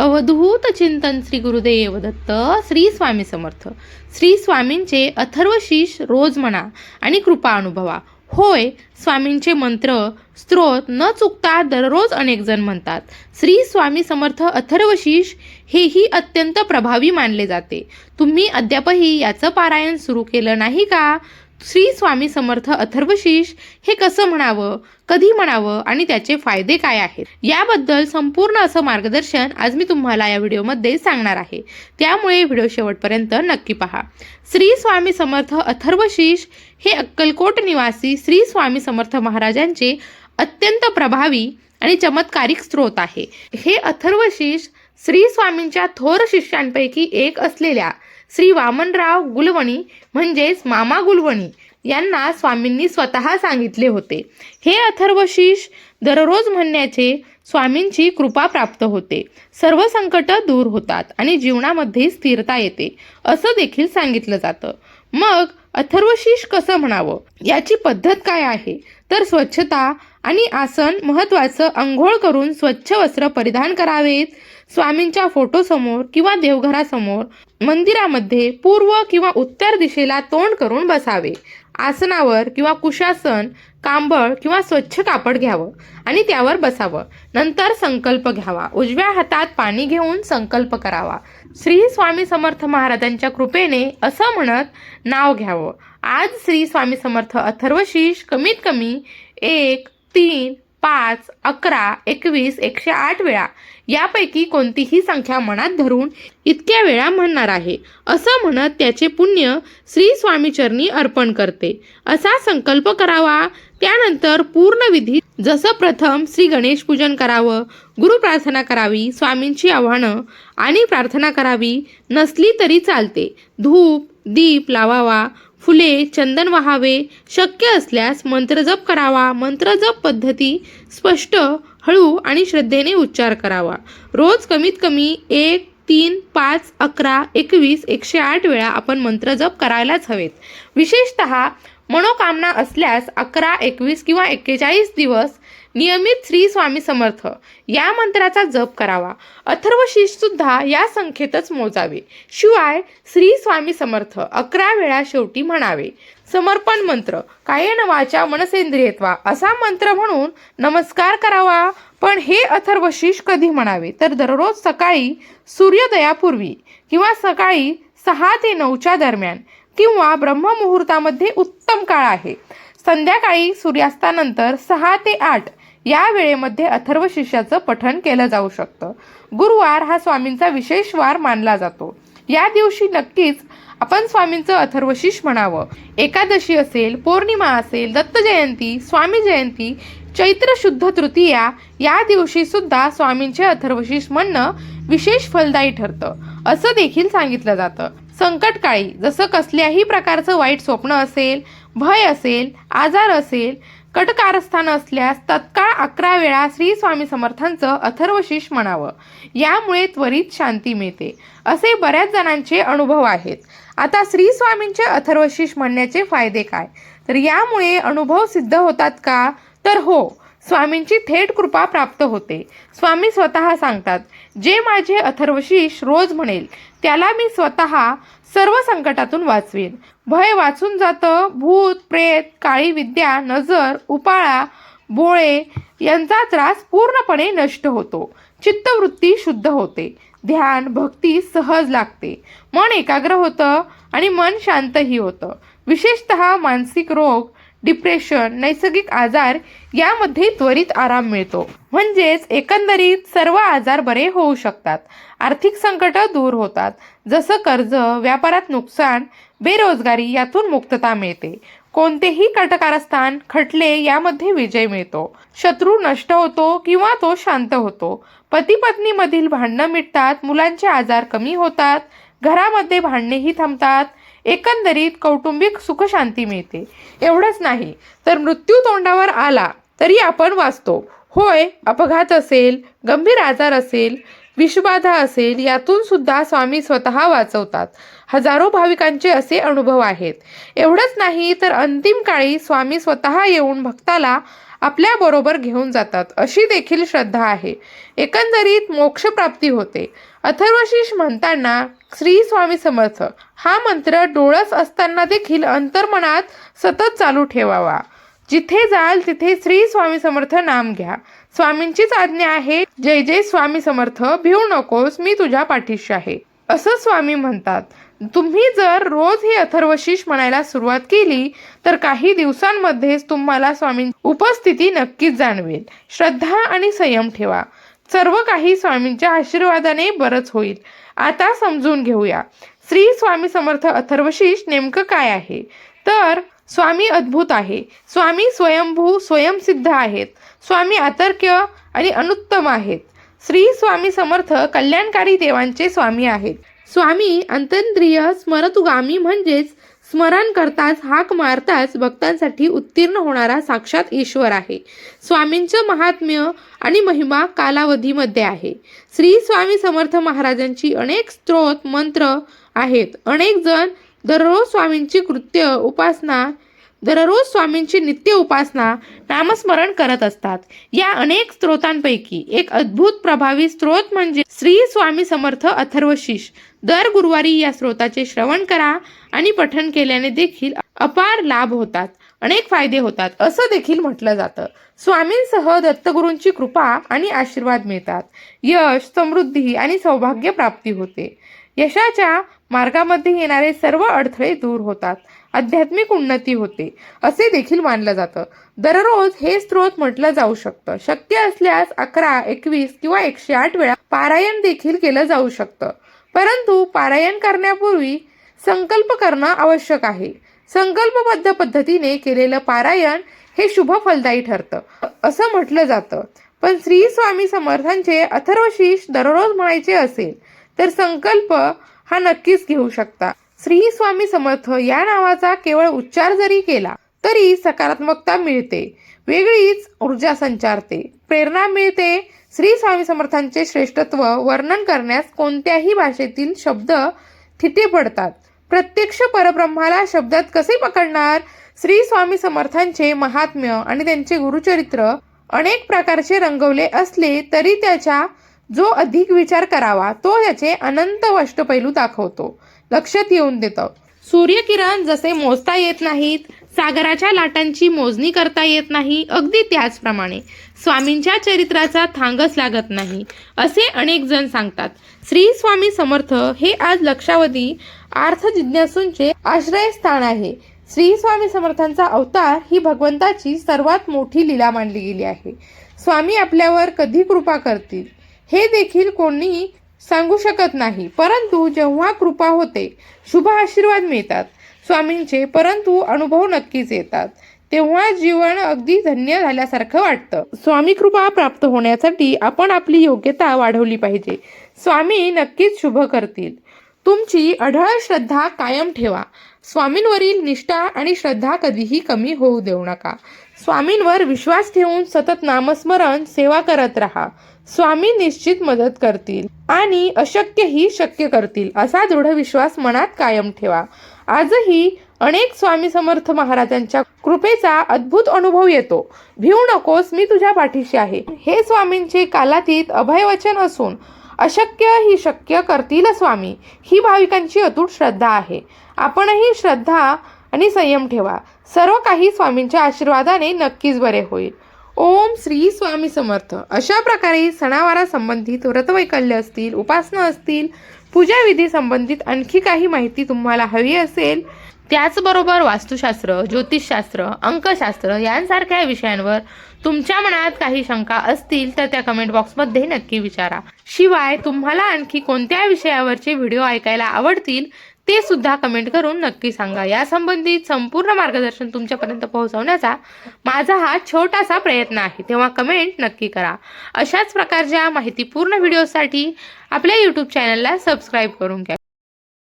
अवधूत चिंतन श्री गुरुदेव दत्त. श्री स्वामी समर्थ. श्री स्वामींचे अथर्वशीष रोज म्हणा आणि कृपा अनुभवा. होय, स्वामींचे मंत्र स्तोत्र न चुकता दररोज अनेक जण म्हणतात. श्री स्वामी समर्थ अथर्वशीष हेही अत्यंत प्रभावी मानले जाते. तुम्ही अद्यापही याचं पारायण सुरू केलं नाही का? श्री स्वामी समर्थ अथर्वशीष हे कसं म्हणावं, कधी म्हणावं आणि त्याचे फायदे काय आहेत याबद्दल संपूर्ण असं मार्गदर्शन आज मी तुम्हाला या व्हिडिओमध्ये सांगणार आहे. त्यामुळे व्हिडिओ शेवटपर्यंत नक्की पहा. श्री स्वामी समर्थ अथर्वशीष हे अक्कलकोट निवासी श्री स्वामी समर्थ महाराजांचे अत्यंत प्रभावी आणि चमत्कारिक स्त्रोत आहे. हे अथर्वशीष श्री स्वामींच्या थोर शिष्यांपैकी एक असलेल्या श्री वामनराव गुलवणी म्हणजेच मामा गुलवणी यांना स्वामींनी स्वतः सांगितले होते. हे अथर्वशीष दररोज म्हणण्याचे स्वामींची कृपा प्राप्त होते, सर्व संकट दूर होतात आणि जीवनामध्ये स्थिरता येते असं देखील सांगितलं जातं. मग अथर्वशीष कसं म्हणावं, याची पद्धत काय आहे? तर स्वच्छता आणि आसन महत्त्वाचं. अंघोळ करून स्वच्छ वस्त्र परिधान करावेत. स्वामींच्या फोटोसमोर किंवा देवघरासमोर मंदिरामध्ये पूर्व किंवा उत्तर दिशेला तोंड करून बसावे. आसनावर किंवा कुशासन कांबळ किंवा स्वच्छ कापड घ्यावं आणि त्यावर बसावं. नंतर संकल्प घ्यावा. उजव्या हातात पाणी घेऊन संकल्प करावा. श्री स्वामी समर्थ महाराजांच्या कृपेने असं म्हणत नाव घ्यावं. आज श्री स्वामी समर्थ अथर्वशीष कमीत कमी 1, 3, 5, 11, 21, 108 वेळा यापैकी कोणतीही संख्या मनात धरून इतक्या वेळा म्हणणार आहे असं म्हणत त्याचे पुण्य श्री स्वामी चरणी अर्पण करते असा संकल्प करावा. त्यानंतर पूर्ण विधी जसं प्रथम श्री गणेश पूजन करावं, गुरु प्रार्थना करावी, स्वामींची आव्हानं आणि प्रार्थना करावी. नसली तरी चालते. धूप दीप लावावा, फुले चंदन वाहावे. शक्य असल्यास मंत्रजप करावा. मंत्रजप पद्धती स्पष्ट, हळू आणि श्रद्धेने उच्चार करावा. रोज कमीत कमी 1, 3, 5, 11, 21, 108 वेळा आपण मंत्रजप करायलाच हवेत. विशेषतः मनोकामना असल्यास 11, 21 किंवा 41 दिवस नियमित श्री स्वामी समर्थ या मंत्राचा जप करावा. अथर्वशीष सुद्धा या संख्येतच मोजावे. शिवाय श्री स्वामी समर्थ 11 वेळा शेवटी म्हणावे. समर्पण मंत्र कायेन वाचा मनसेंद्रियत्वा असा मंत्र म्हणून नमस्कार करावा. पण हे अथर्वशीष कधी म्हणावे तर दररोज सकाळी सूर्योदयापूर्वी किंवा सकाळी 6 ते 9च्या दरम्यान किंवा ब्रह्ममुहूर्तामध्ये उत्तम काळ आहे. संध्याकाळी सूर्यास्तानंतर 6 ते 8 या वेळेमध्ये अथर्वशीषाचं पठण केलं जाऊ शकतं. गुरुवार हा स्वामींचा विशेष वार मानला जातो. या दिवशी नक्कीच आपण स्वामींचं अथर्वशीष म्हणावं. एकादशी असेल, पौर्णिमा असेल, दत्त जयंती, स्वामी जयंती, चैत्र शुद्ध तृतीया या दिवशी सुद्धा स्वामींचे अथर्वशीष म्हणणं विशेष फलदायी ठरतं असं देखील सांगितलं जातं. संकटकाळी जसं कसल्याही प्रकारचं वाईट स्वप्न असेल, भय असेल, आजार असेल, कटकारस्थान असल्यास तत्काळ 11 वेळा श्री स्वामी समर्थांचं अथर्वशीष म्हणावं. यामुळे त्वरित शांती मिळते असे बऱ्याच जणांचे अनुभव आहेत. आता श्री स्वामींचे अथर्वशीष म्हणण्याचे फायदे काय? तर यामुळे अनुभव सिद्ध होतात का? तर हो, स्वामींची थेट कृपा प्राप्त होते. स्वामी स्वतः सांगतात, जे माझे अथर्वशीष रोज म्हणेल त्याला मी स्वतः सर्व संकटातून वाचवीन. भय वाचून जातं. भूत प्रेत, काळी विद्या, नजर, उपाळा, बोळे यांचा त्रास पूर्णपणे नष्ट होतो. चित्तवृत्ती शुद्ध होते. ध्यान भक्ती सहज लागते. मन एकाग्र होतं आणि मन शांतही होतं. विशेषतः मानसिक रोग, डिप्रेशन, नैसर्गिक आजार यामध्ये त्वरित आराम मिळतो. म्हणजेच एकंदरीत सर्व आजार बरे होऊ शकतात. आर्थिक संकट दूर होतात. जसं कर्ज, व्यापारात नुकसान, बेरोजगारी यातून मुक्तता मिळते. कोणतेही कटकारस्थान, खटले यामध्ये विजय मिळतो. शत्रू नष्ट होतो किंवा तो शांत होतो. पती पत्नीमधील भांडणं मिटतात. मुलांचे आजार कमी होतात. घरामध्ये भांडणेही थांबतात. एकंदरीत कौटुंबिक सुखशांती मिळते. एवढंच नाही तर मृत्यू तोंडावर आला तरी आपण वाचतो. होय, अपघात असेल, गंभीर आजार असेल, विषबाधा असेल यातून सुद्धा स्वामी स्वतः वाचवतात. हजारो भाविकांचे असे अनुभव आहेत. एवढंच नाही तर अंतिम काळी स्वामी स्वतः येऊन भक्ताला आपल्या बरोबर घेऊन जातात अशी देखील श्रद्धा आहे. एकंदरीत मोक्षप्राप्ती होते. अथर्वशीष म्हणताना श्री स्वामी समर्थ हा मंत्र डोळस असताना देखील अंतर्मनात सतत चालू ठेवावा. जिथे जाल तिथे श्री स्वामी समर्थ नाम घ्या. स्वामींचीच आज्ञा आहे, जय जय स्वामी समर्थ, भिवू नकोस, मी तुझ्या पाठीशी आहे, असं स्वामी म्हणतात. तुम्ही जर रोज ही अथर्वशीष म्हणायला सुरुवात केली तर काही दिवसांमध्येच तुम्हाला स्वामींची उपस्थिती नक्कीच जाणवेल. श्रद्धा आणि संयम ठेवा. सर्व काही स्वामींच्या आशीर्वादाने बरंच होईल. आता समजून घेऊया श्री स्वामी समर्थ अथर्वशीष नेमकं काय आहे. तर स्वामी अद्भुत आहे. स्वामी स्वयंभू स्वयंसिद्ध आहेत. स्वामी अतर्क्य आणि अनुत्तम आहेत. श्री स्वामी समर्थ कल्याणकारी देवांचे स्वामी आहेत. स्वामी अंतरिंद्रिय स्मरतुगामी म्हणजेच स्मरण करताच हाक मारताच भक्तांसाठी उत्तीर्ण होणारा साक्षात ईश्वर आहे. स्वामींचं महात्म्य आणि महिमा कालावधीमध्ये आहे. श्री स्वामी समर्थ महाराजांची अनेक स्तोत्र मंत्र आहेत. अनेक जण दररोज स्वामींची नित्य उपासना नामस्मरण करत असतात. या अनेक स्तोत्रांपैकी एक अद्भुत प्रभावी स्तोत्र म्हणजे श्री स्वामी समर्थ अथर्वशीष. दर गुरुवारी या स्तोत्राचे श्रवण करा आणि पठण केल्याने देखील अपार लाभ होतात, अनेक फायदे होतात असं देखील म्हटलं जातं. स्वामींसह दत्तगुरूंची कृपा आणि आशीर्वाद मिळतात. यश, समृद्धी आणि सौभाग्य प्राप्ती होते. यशाच्या मार्गामध्ये येणारे सर्व अडथळे दूर होतात. आध्यात्मिक उन्नती होते असे देखील मानलं जातं. दररोज हे स्तोत्र म्हटलं जाऊ शकतं. शक्य असल्यास 11, 21 किंवा 108 वेळा पारायण देखील केलं जाऊ शकतं. परंतु पारायण करण्यापूर्वी संकल्प करणं आवश्यक आहे. संकल्पबद्ध पद्धतीने केलेलं पारायण हे शुभ फलदायी ठरतं असं म्हटलं जातं. पण श्री स्वामी समर्थांचे अथर्वशीष दररोज म्हणायचे असेल तर संकल्प हा नक्कीच घेऊ शकता. श्री स्वामी समर्थ या नावाचा केवळ उच्चार जरी केला तरी सकारात्मकता मिळते, वेगळीच ऊर्जा संचारते, प्रेरणा मिळते. श्री स्वामी समर्थांचे श्रेष्ठत्व वर्णन करण्यास कोणत्याही भाषेतील शब्द थिटे पडतात. प्रत्यक्ष परब्रह्माला शब्दात कसे पकडणार. श्री स्वामी समर्थांचे महात्म्य आणि त्यांचे गुरुचरित्र अनेक प्रकारचे रंगवले असले तरी त्याचा जो अधिक विचार करावा तो त्याचे अनंत अष्टपैलू दाखवतो, लक्षात येऊन देतं. सूर्यकिरण जसे मोजता येत नाहीत, सागराच्या लाटांची मोजणी करता येत नाही, अगदी त्याचप्रमाणे स्वामींच्या चरित्राचा थांगच लागत नाही असे अनेक जण सांगतात. श्री स्वामी समर्थ हे आज लक्षावधी अर्थ जिज्ञासूंचे आश्रयस्थान आहे. श्री स्वामी समर्थांचा अवतार ही भगवंताची सर्वात मोठी लीला मानली गेली आहे. स्वामी आपल्यावर कधी कृपा करतील हे देखील कोणी सांगू शकत नाही. परंतु जेव्हा कृपा होते, शुभ आशीर्वाद मिळतात स्वामींचे, परंतु अनुभव नक्कीच येतात, तेव्हा जीवन अगदी धन्य झाल्यासारखं वाटतं. स्वामी कृपा प्राप्त होण्यासाठी आपण आपली योग्यता वाढवली पाहिजे. स्वामी नक्कीच शुभ करतील. तुमची अढळ श्रद्धा कायम ठेवा. स्वामींवरील निष्ठा आणि श्रद्धा कधीही कमी होऊ देऊ नका. स्वामींवर विश्वास ठेवून सतत नामस्मरण सेवा करत राहा. स्वामी निश्चित मदत करतील आणि अशक्यही शक्य करतील असा दृढ विश्वास मनात कायम ठेवा. आजही अनेक स्वामी समर्थ महाराजांच्या कृपेचा अद्भुत अनुभव येतो. भिवू नकोस, मी तुझ्या पाठीशी आहे हे स्वामींचे कालातीत अभयवचन असून अशक्य ही शक्य करतील स्वामी ही भाविकांची अतूट श्रद्धा आहे. आपणही श्रद्धा आणि संयम ठेवा. सर्व काही स्वामींच्या आशीर्वादाने नक्कीच बरे होईल. ओम श्री स्वामी समर्थ. अशा प्रकारे सणावारा संबंधित व्रतवैकल्य असतील, उपासना असतील, पूजाविधी संबंधित आणखी काही माहिती तुम्हाला हवी असेल, त्याचबरोबर वास्तुशास्त्र, ज्योतिषशास्त्र, अंकशास्त्र यांसारख्या विषयांवर तुमच्या मनात काही शंका असतील तर त्या कमेंट बॉक्समध्ये नक्की विचारा. शिवाय तुम्हाला आणखी कोणत्या विषयावरचे व्हिडिओ ऐकायला आवडतील ते सुद्धा कमेंट करून नक्की सांगा. या संबंधित संपूर्ण मार्गदर्शन तुमच्यापर्यंत पोहोचवण्याचा माझा हा छोटासा प्रयत्न आहे, तेव्हा कमेंट नक्की करा. अशाच प्रकारच्या माहितीपूर्ण व्हिडिओसाठी आपल्या यूट्यूब चॅनलला सबस्क्राईब करून घ्या.